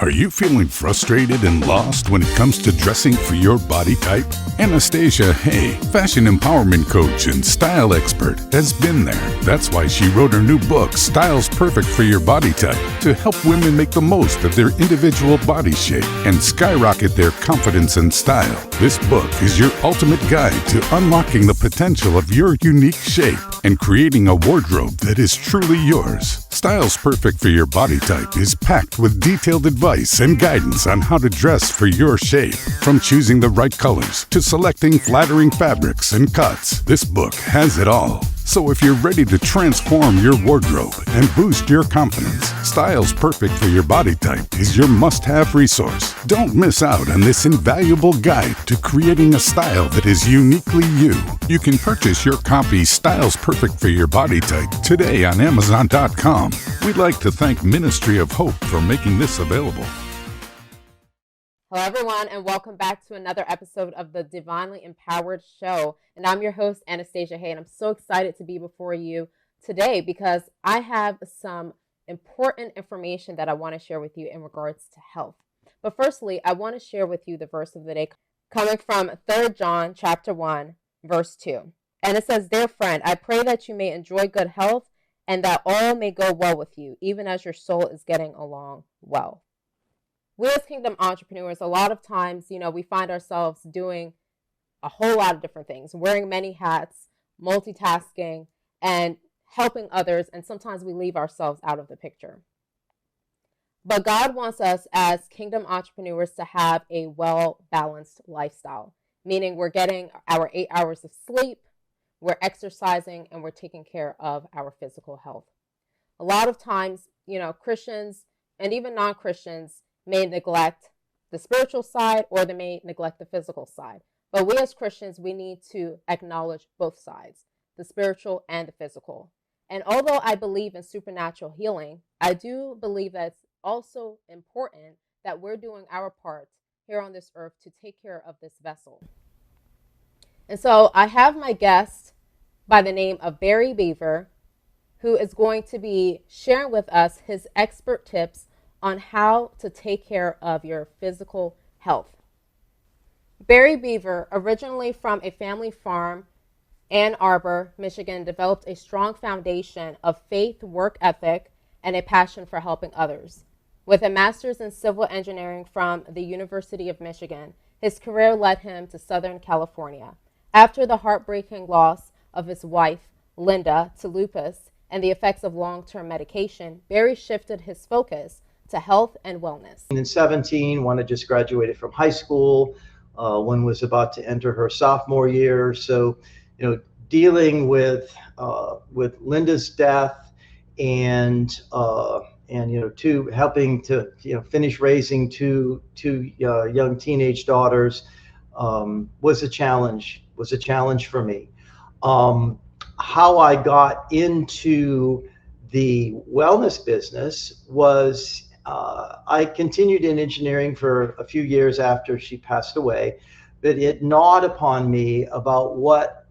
Are you feeling frustrated and lost when it comes to dressing for your body type? Anastasia Hay, fashion empowerment coach and style expert, has been there. That's why she wrote her new book, Styles Perfect for Your Body Type, to help women make the most of their individual body shape and skyrocket their confidence and style. This book is your ultimate guide to unlocking the potential of your unique shape and creating a wardrobe that is truly yours. Styles Perfect for Your Body Type is packed with detailed advice and guidance on how to dress for your shape. From choosing the right colors to selecting flattering fabrics and cuts, this book has it all. So if you're ready to transform your wardrobe and boost your confidence, Styles Perfect for Your Body Type is your must-have resource. Don't miss out on this invaluable guide to creating a style that is uniquely you. You can purchase your copy, Styles Perfect for Your Body Type, today on Amazon.com. We'd like to thank Ministry of Hope for making this available. Hello, everyone, and welcome back to another episode of the Divinely Empowered Show. And I'm your host, Anastasia Hay, and I'm so excited to be before you today because I have some important information that I want to share with you in regards to health. But firstly, I want to share with you the verse of the day coming from 3 John chapter 1, verse 2. And it says, "Dear friend, I pray that you may enjoy good health and that all may go well with you, even as your soul is getting along well." We as Kingdom entrepreneurs, a lot of times, we find ourselves doing a whole lot of different things, wearing many hats, multitasking, and helping others. And sometimes we leave ourselves out of the picture. But God wants us as Kingdom entrepreneurs to have a well-balanced lifestyle, meaning we're getting our 8 hours of sleep, we're exercising, and we're taking care of our physical health. A lot of times, Christians and even non-Christians may neglect the spiritual side or they may neglect the physical side. But we as Christians, we need to acknowledge both sides, the spiritual and the physical. And although I believe in supernatural healing, I do believe that it's also important that we're doing our part here on this earth to take care of this vessel. And so I have my guest by the name of Barry Bevier, who is going to be sharing with us his expert tips on how to take care of your physical health. Barry Bevier, originally from a family farm, Ann Arbor, Michigan, developed a strong foundation of faith, work ethic, and a passion for helping others. With a master's in civil engineering from the University of Michigan, his career led him to Southern California. After the heartbreaking loss of his wife, Linda, to lupus and the effects of long-term medication, Barry shifted his focus to health and wellness. In 17, one had just graduated from high school. One was about to enter her sophomore year. So, dealing with Linda's death and helping to finish raising two young teenage daughters was a challenge. For me. How I got into the wellness business was I continued in engineering for a few years after she passed away, but it gnawed upon me about what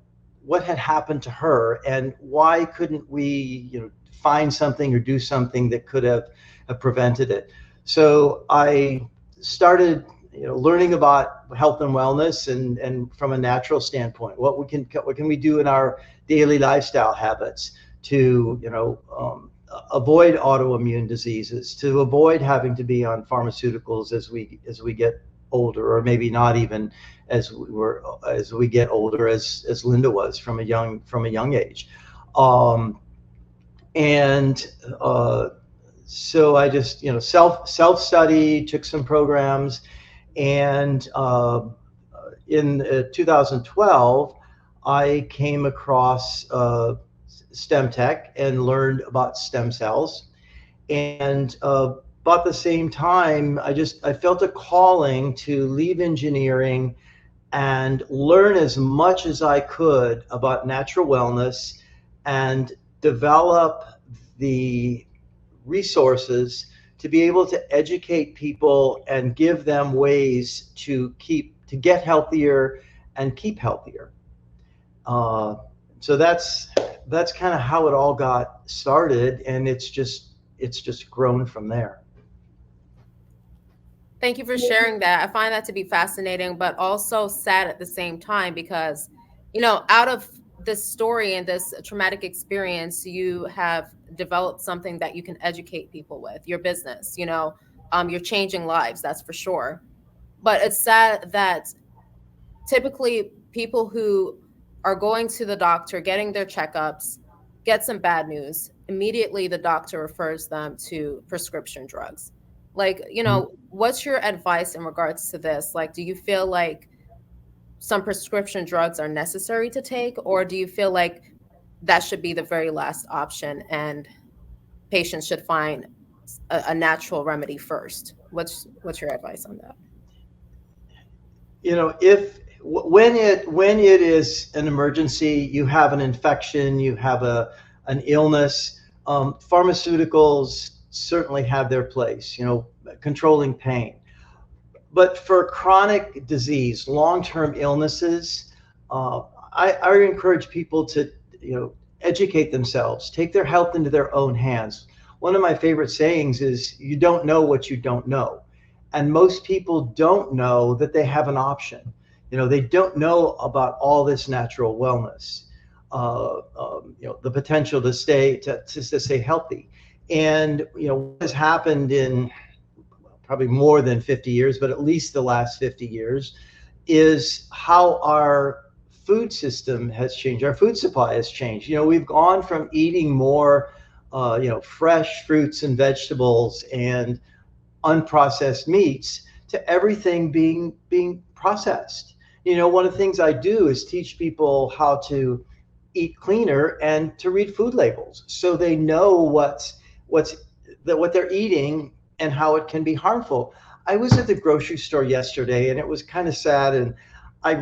had happened to her and why couldn't we find something or do something that could have prevented it. So I started learning about health and wellness and from a natural standpoint, what can we do in our daily lifestyle habits to avoid autoimmune diseases, to avoid having to be on pharmaceuticals as we get older, or maybe not even as we get older, as Linda was from a young age. So I just self-study, took some programs, and in 2012 I came across STEM tech and learned about stem cells. And about the same time, I felt a calling to leave engineering and learn as much as I could about natural wellness and develop the resources to be able to educate people and give them ways to get healthier and keep healthier. So that's kind of how it all got started, and it's just grown from there. Thank you for sharing that. I find that to be fascinating, but also sad at the same time because, out of this story and this traumatic experience, you have developed something that you can educate people with, your business, you're changing lives, that's for sure. But it's sad that typically people who are going to the doctor, getting their checkups, get some bad news, immediately the doctor refers them to prescription drugs. Like, what's your advice in regards to this? Like, do you feel like some prescription drugs are necessary to take, or do you feel like that should be the very last option and patients should find a natural remedy first? What's your advice on that? If when it is an emergency, you have an infection, you have an illness, pharmaceuticals certainly have their place, controlling pain. But for chronic disease, long-term illnesses, uh, I encourage people to, educate themselves, take their health into their own hands. One of my favorite sayings is, "You don't know what you don't know," and most people don't know that they have an option. They don't know about all this natural wellness, the potential to stay healthy. And what has happened in probably more than 50 years, but at least the last 50 years, is how our food system has changed. Our food supply has changed. We've gone from eating more, fresh fruits and vegetables and unprocessed meats to everything being processed. One of the things I do is teach people how to eat cleaner and to read food labels so they know what's what they're eating and how it can be harmful. I was at the grocery store yesterday and it was kind of sad, and I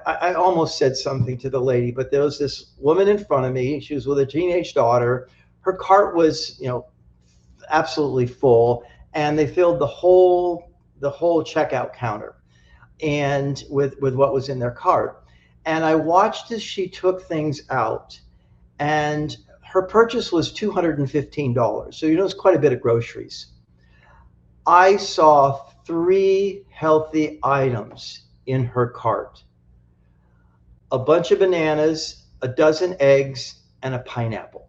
I almost said something to the lady, but there was this woman in front of me. She was with a teenage daughter. Her cart was absolutely full, and they filled the whole checkout counter and with what was in their cart. And I watched as she took things out, and her purchase was $215. So it's quite a bit of groceries. I saw three healthy items in her cart: a bunch of bananas, a dozen eggs, and a pineapple.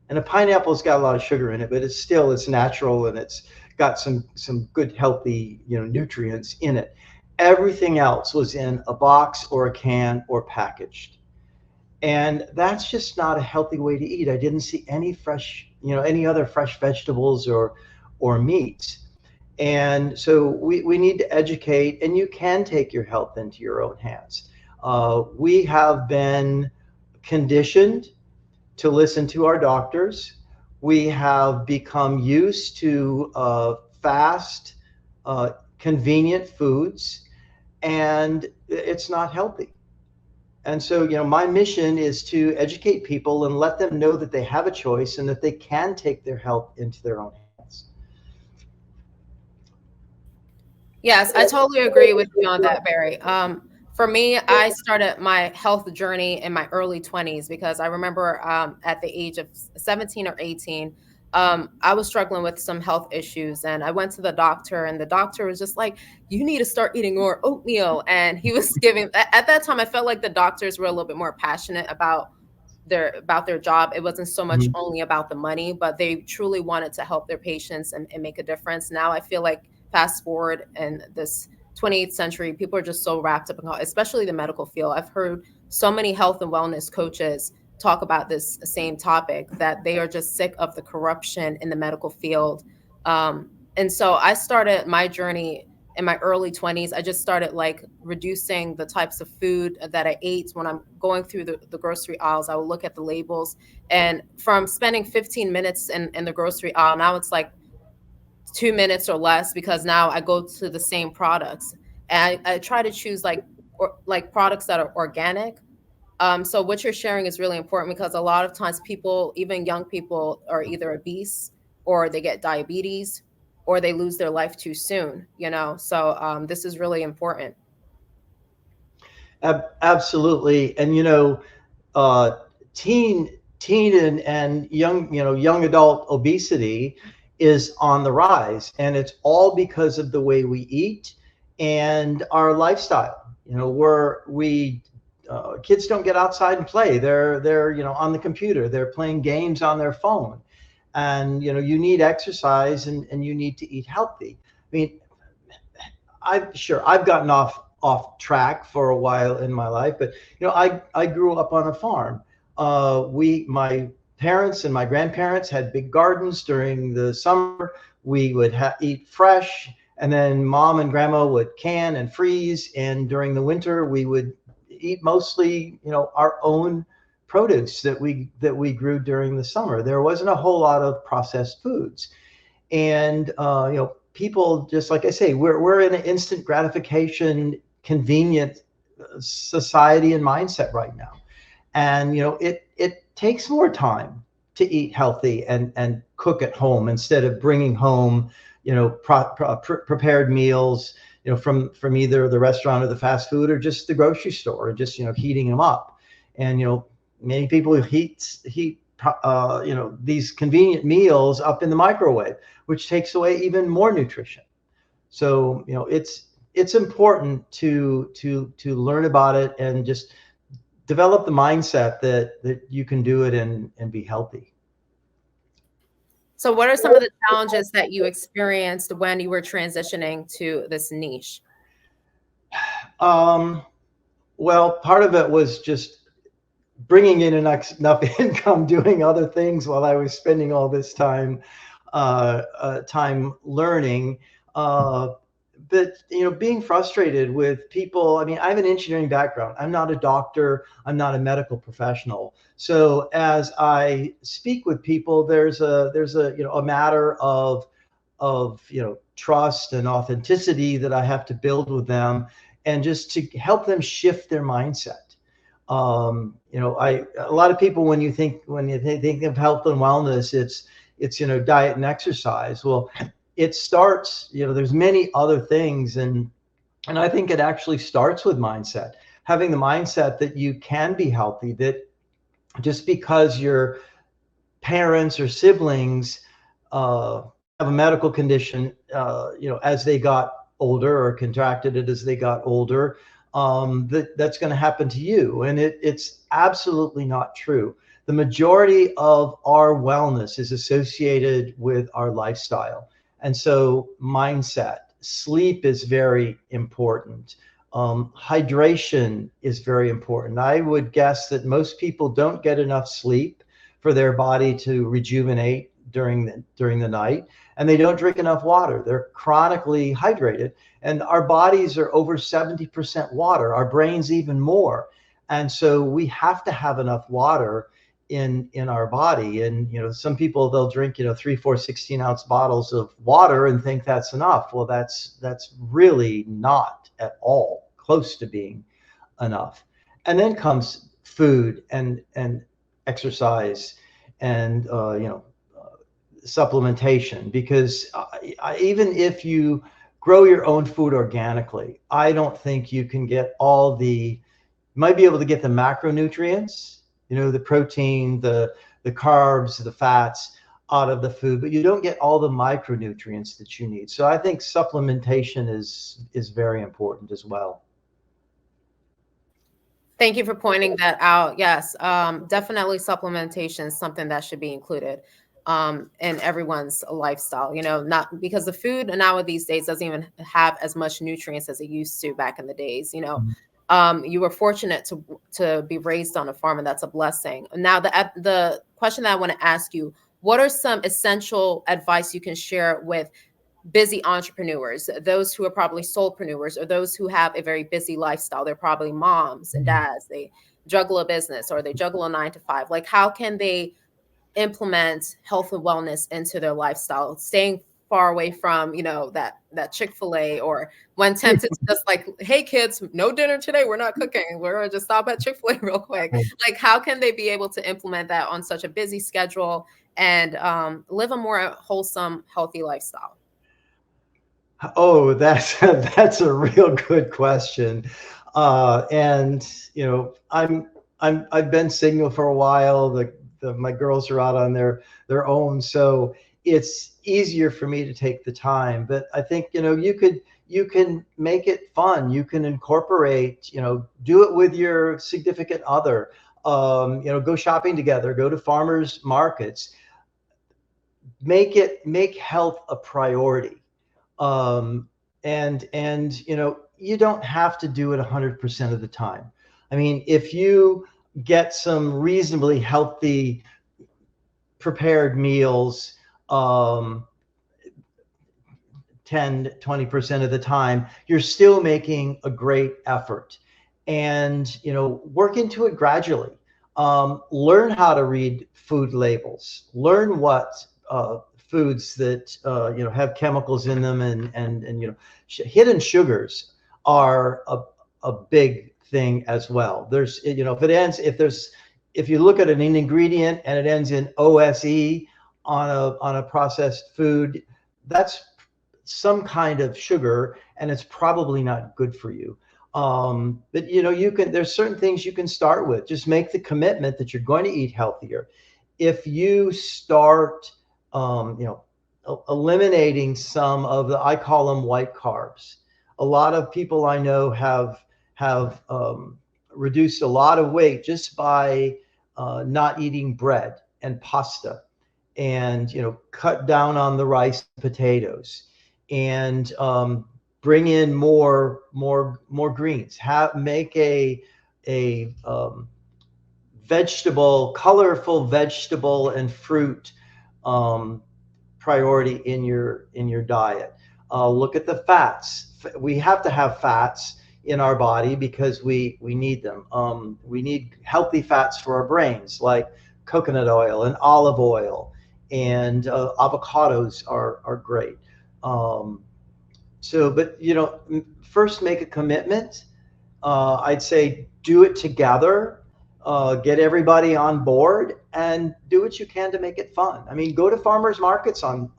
And a pineapple's got a lot of sugar in it, but it's natural, and it's got some good healthy nutrients in it. Everything else was in a box or a can or packaged. And that's just not a healthy way to eat. I didn't see any other fresh vegetables or meats. And so we need to educate, and you can take your health into your own hands. We have been conditioned to listen to our doctors. We have become used to fast, convenient foods, and it's not healthy. And so, my mission is to educate people and let them know that they have a choice and that they can take their health into their own hands. Yes, I totally agree with you on that, Barry. For me, I started my health journey in my early 20s because I remember at the age of 17 or 18, I was struggling with some health issues, and I went to the doctor, and the doctor was just like, "You need to start eating more oatmeal." And he was giving, at that time, I felt like the doctors were a little bit more passionate about their job. It wasn't so much Mhm. only about the money, but they truly wanted to help their patients and make a difference. Now I feel like fast forward in this 28th century, people are just so wrapped up in health, especially the medical field. I've heard so many health and wellness coaches talk about this same topic, that they are just sick of the corruption in the medical field. And so I started my journey in my early 20s. I just started like reducing the types of food that I ate. When I'm going through the grocery aisles, I will look at the labels. And from spending 15 minutes in the grocery aisle, now it's like 2 minutes or less, because now I go to the same products, and I try to choose like products that are organic. So what you're sharing is really important because a lot of times people, even young people, are either obese or they get diabetes or they lose their life too soon. So this is really important. Absolutely. And uh, teen and young adult obesity is on the rise, and it's all because of the way we eat and our lifestyle. We kids don't get outside and play. They're on the computer. They're playing games on their phone, and you need exercise, and you need to eat healthy. I mean, I've gotten off track for a while in my life, but I grew up on a farm. We My parents and my grandparents had big gardens. During the summer, we would eat fresh, and then mom and grandma would can and freeze. And during the winter, we would eat mostly our own produce that we grew during the summer. There wasn't a whole lot of processed foods. And people, just like I say, we're in an instant gratification, convenient society and mindset right now. And it takes more time to eat healthy and cook at home, instead of bringing home prepared meals from either the restaurant or the fast food, or just the grocery store, and just heating them up. And many people heat these convenient meals up in the microwave, which takes away even more nutrition. So it's important to learn about it, and just develop the mindset that you can do it and be healthy. So what are some of the challenges that you experienced when you were transitioning to this niche? Well, part of it was just bringing in enough income, doing other things while I was spending all this time learning. But being frustrated with people. I mean, I have an engineering background. I'm not a doctor. I'm not a medical professional. So as I speak with people, there's a matter of trust and authenticity that I have to build with them, and just to help them shift their mindset. A lot of people, when you think of health and wellness, it's diet and exercise. Well, it starts, there's many other things, and I think it actually starts with mindset. Having the mindset that you can be healthy, that just because your parents or siblings have a medical condition, as they got older, or contracted it as they got older, that's going to happen to you. And it's absolutely not true. The majority of our wellness is associated with our lifestyle. And so mindset, sleep is very important. Hydration is very important. I would guess that most people don't get enough sleep for their body to rejuvenate during the night, and they don't drink enough water. They're chronically hydrated, and our bodies are over 70% water, our brains even more. And so we have to have enough water in our body. And some people, they'll drink 3, 4, 16-ounce bottles of water and think that's enough. Well, that's really not at all close to being enough. And then comes food and exercise and supplementation, because even if you grow your own food organically, I don't think you can get you might be able to get the macronutrients, the protein, the carbs, the fats out of the food, but you don't get all the micronutrients that you need. So I think supplementation is very important as well. Thank you for pointing that out. Yes, definitely supplementation is something that should be included in everyone's lifestyle. Not because the food now these days doesn't even have as much nutrients as it used to back in the days. You were fortunate to be raised on a farm, and that's a blessing. Now, the question that I want to ask you: what are some essential advice you can share with busy entrepreneurs, those who are probably solopreneurs, or those who have a very busy lifestyle? They're probably moms and dads. They juggle a business, or they juggle a 9 to 5. Like, how can they implement health and wellness into their lifestyle, staying far away from, that Chick-fil-A, or when tempted to just like, hey kids, no dinner today. We're not cooking. We're going to just stop at Chick-fil-A real quick. Like, how can they be able to implement that on such a busy schedule and live a more wholesome, healthy lifestyle? Oh, that's a real good question. And I've been single for a while. My girls are out on their own, so it's easier for me to take the time. But I think, you can make it fun. You can incorporate, do it with your significant other. Go shopping together, go to farmers markets, make health a priority. And you don't have to do it 100% of the time. I mean, if you get some reasonably healthy prepared meals, 10-20% of the time, you're still making a great effort. And work into it gradually. Learn how to read food labels. Learn what foods that have chemicals in them, and hidden sugars are a big thing as well. There's if you look at an ingredient and it ends in OSE on a processed food, that's some kind of sugar, and it's probably not good for you. But there's certain things you can start with. Just make the commitment that you're going to eat healthier. If you start, eliminating some of I call them white carbs. A lot of people I know have reduced a lot of weight just by not eating bread and pasta, and cut down on the rice and potatoes, and bring in more greens. Make a colorful vegetable and fruit priority in your diet. Look at the fats. We have to have fats in our body because we need them. We need healthy fats for our brains, like coconut oil and olive oil, and avocados are great. But first make a commitment. I'd say do it together. Get everybody on board and do what you can to make it fun. I mean, go to farmers markets on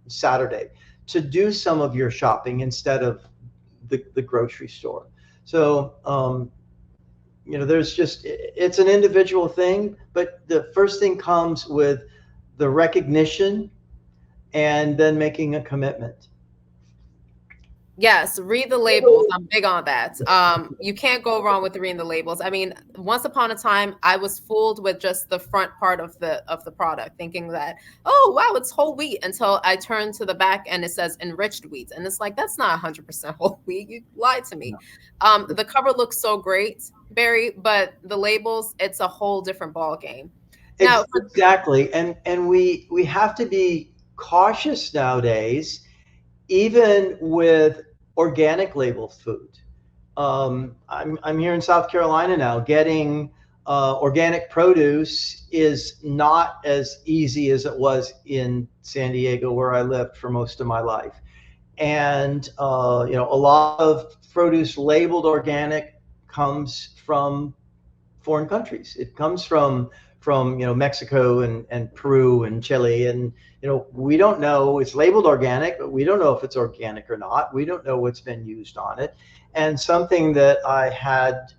Saturday to do some of your shopping instead of the grocery store. So, it's an individual thing, but the first thing comes with the recognition and then making a commitment. Yes, read the labels. I'm big on that. You can't go wrong with reading the labels. I mean, once upon a time, I was fooled with just the front part of the product, thinking that, oh wow, it's whole wheat, until I turned to the back and it says enriched wheat, and it's like, that's not 100% whole wheat. You lied to me. No. The cover looks so great, Barry, but the labels, it's a whole different ball game. Now, exactly, and we have to be cautious nowadays, even with organic labeled food. I'm here in South Carolina now. Getting organic produce is not as easy as it was in San Diego, where I lived for most of my life. And a lot of produce labeled organic comes from foreign countries. It comes from Mexico and Peru and Chile, and we don't know. It's labeled organic, but we don't know if it's organic or not. We don't know what's been used on it. And something that I had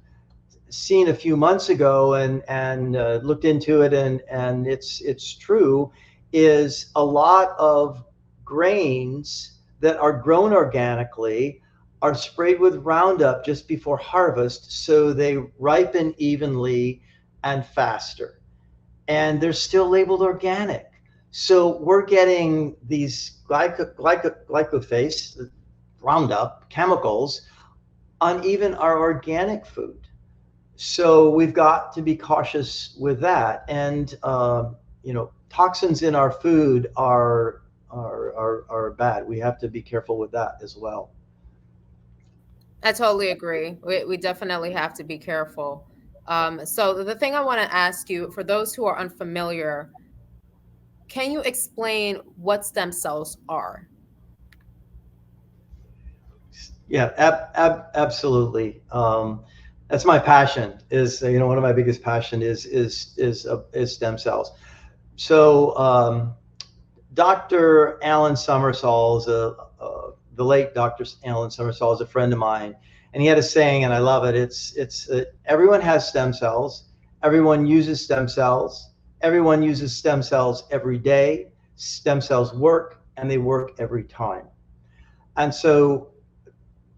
seen a few months ago and looked into it, and it's true, is a lot of grains that are grown organically are sprayed with Roundup just before harvest, so they ripen evenly and faster. And they're still labeled organic. So we're getting these glyphosate, Roundup chemicals on even our organic food. So we've got to be cautious with that. And toxins in our food are bad. We have to be careful with that as well. I totally agree. We definitely have to be careful. So the thing I want to ask you, for those who are unfamiliar, can you explain what stem cells are? Yeah, absolutely. That's my passion. Is one of my biggest passion is stem cells. So Dr. Alan Summersall the late Dr. Alan Summersall is a friend of mine, and he had a saying, and I love it. It's everyone has stem cells. Everyone uses stem cells. Everyone uses stem cells every day. Stem cells work, and they work every time. And so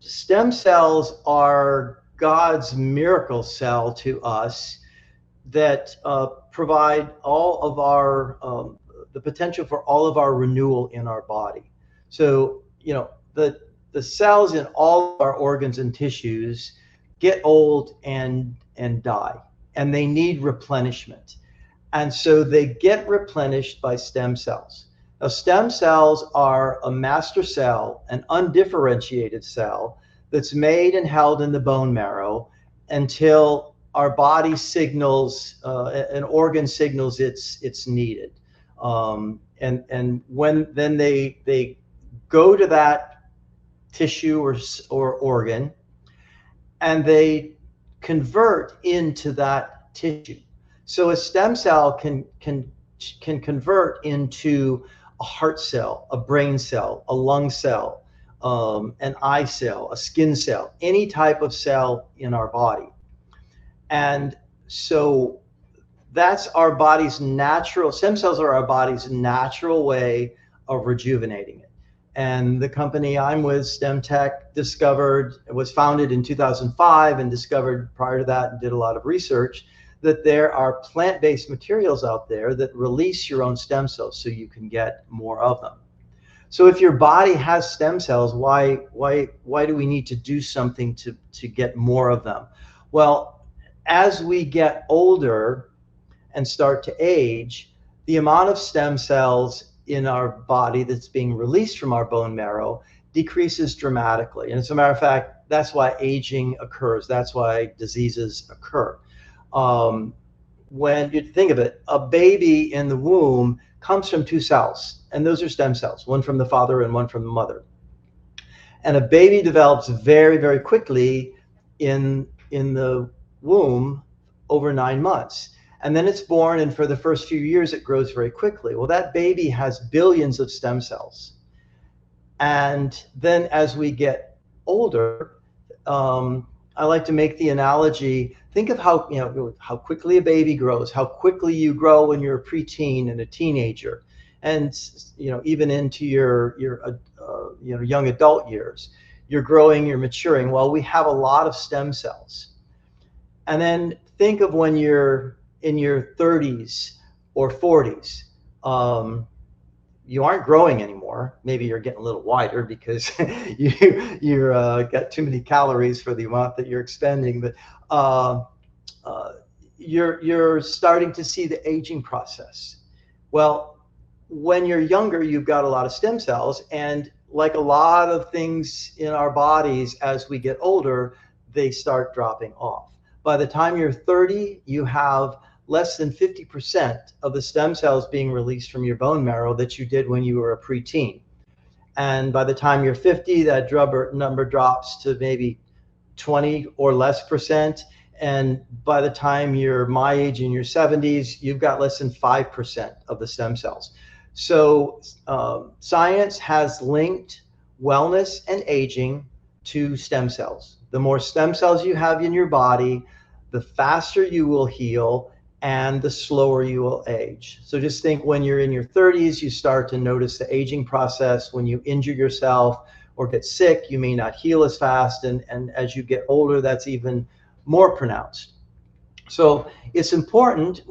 stem cells are God's miracle cell to us that provide all of our the potential for all of our renewal in our body. So the cells in all of our organs and tissues get old and die, and they need replenishment. And so they get replenished by stem cells. Now, stem cells are a master cell, an undifferentiated cell that's made and held in the bone marrow until our body signals, an organ signals it's needed. And when then they go to that tissue or organ, and they convert into that tissue. So a stem cell can convert into a heart cell, a brain cell, a lung cell, an eye cell, a skin cell, any type of cell in our body. And so that's our body's natural, stem cells are our body's natural way of rejuvenating it. And the company I'm with, StemTech, was founded in 2005 and discovered prior to that and did a lot of research that there are plant-based materials out there that release your own stem cells so you can get more of them. So if your body has stem cells, why do we need to do something to get more of them? Well, as we get older and start to age, the amount of stem cells in our body that's being released from our bone marrow decreases dramatically. And as a matter of fact, that's why aging occurs. That's why diseases occur. When you think of it, a baby in the womb comes from two cells, and those are stem cells, one from the father and one from the mother. And a baby develops very, very quickly in the womb over 9 months. And then it's born, and for the first few years, it grows very quickly. Well, that baby has billions of stem cells. And then as we get older, I like to make the analogy, think of how quickly a baby grows, how quickly you grow when you're a preteen and a teenager, and even into your young adult years. You're growing, you're maturing. Well, we have a lot of stem cells. And then think of when you're in your 30s or 40s. You aren't growing anymore. Maybe you're getting a little wider because you're got too many calories for the amount that you're expending. But you're starting to see the aging process. Well, when you're younger, you've got a lot of stem cells, and like a lot of things in our bodies, as we get older, they start dropping off. By the time you're 30, you have less than 50% of the stem cells being released from your bone marrow that you did when you were a preteen. And by the time you're 50, that number drops to maybe 20 or less percent. And by the time you're my age in your 70s, you've got less than 5% of the stem cells. So science has linked wellness and aging to stem cells. The more stem cells you have in your body, the faster you will heal and the slower you will age. So just think, when you're in your 30s, you start to notice the aging process. When you injure yourself or get sick, you may not heal as fast. And as you get older, that's even more pronounced. So it's important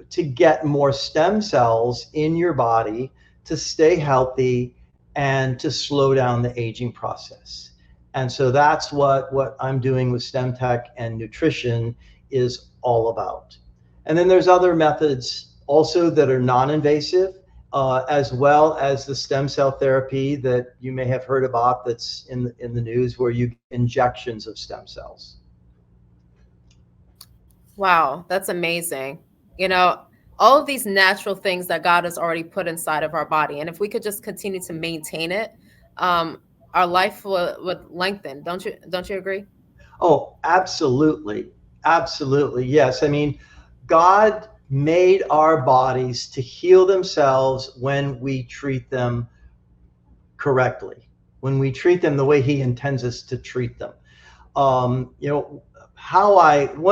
to get more stem cells in your body to stay healthy and to slow down the aging process. And so that's what I'm doing with StemTech and nutrition is all about. And then there's other methods also that are non-invasive, as well as the stem cell therapy that you may have heard about that's in the news, where you get injections of stem cells. Wow, that's amazing. All of these natural things that God has already put inside of our body. And if we could just continue to maintain it, our life would lengthen. Don't you agree? Oh, absolutely. Absolutely. Yes. I mean, God made our bodies to heal themselves when we treat them correctly, when we treat them the way He intends us to treat them. One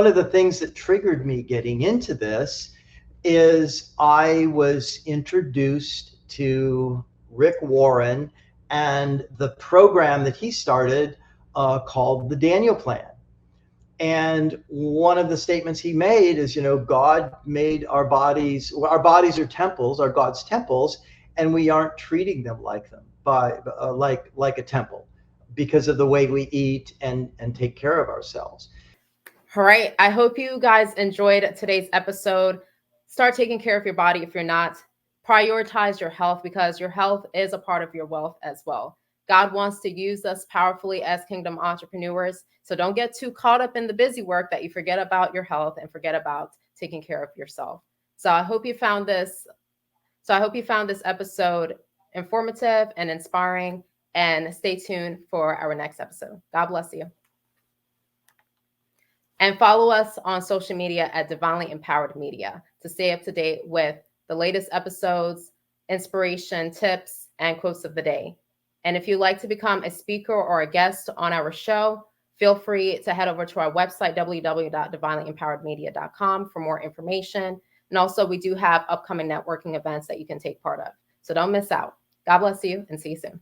of the things that triggered me getting into this is I was introduced to Rick Warren and the program that he started called the Daniel Plan. And one of the statements he made is, God made our bodies are temples, are God's temples, and we aren't treating them like them, like a temple, because of the way we eat and take care of ourselves. All right. I hope you guys enjoyed today's episode. Start taking care of your body if you're not. Prioritize your health, because your health is a part of your wealth as well. God wants to use us powerfully as kingdom entrepreneurs. So don't get too caught up in the busy work that you forget about your health and forget about taking care of yourself. So I hope you found this episode informative and inspiring, and stay tuned for our next episode. God bless you. And follow us on social media at Divinely Empowered Media to stay up to date with the latest episodes, inspiration, tips, and quotes of the day. And if you'd like to become a speaker or a guest on our show, feel free to head over to our website, www.divinelyempoweredmedia.com, for more information. And also, we do have upcoming networking events that you can take part of. So don't miss out. God bless you, and see you soon.